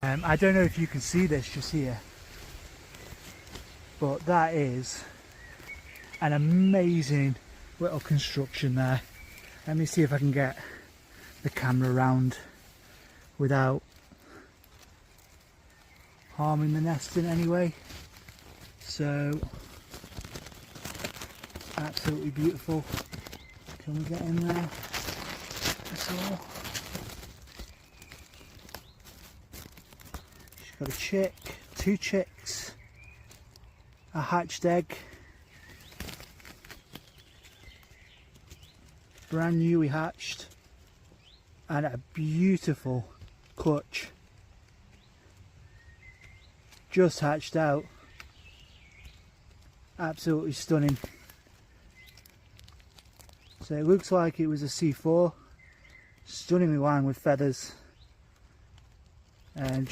I don't know if you can see this just here, but that is an amazing little construction there. Let me see if I can get the camera around without harming the nest in any way. So absolutely beautiful. Can we get in there? That's all. She's got a chick, 2 chicks, a hatched egg, brand newly hatched, and a beautiful clutch, just hatched out. Absolutely stunning. So it looks like it was a C4, stunningly lined with feathers, and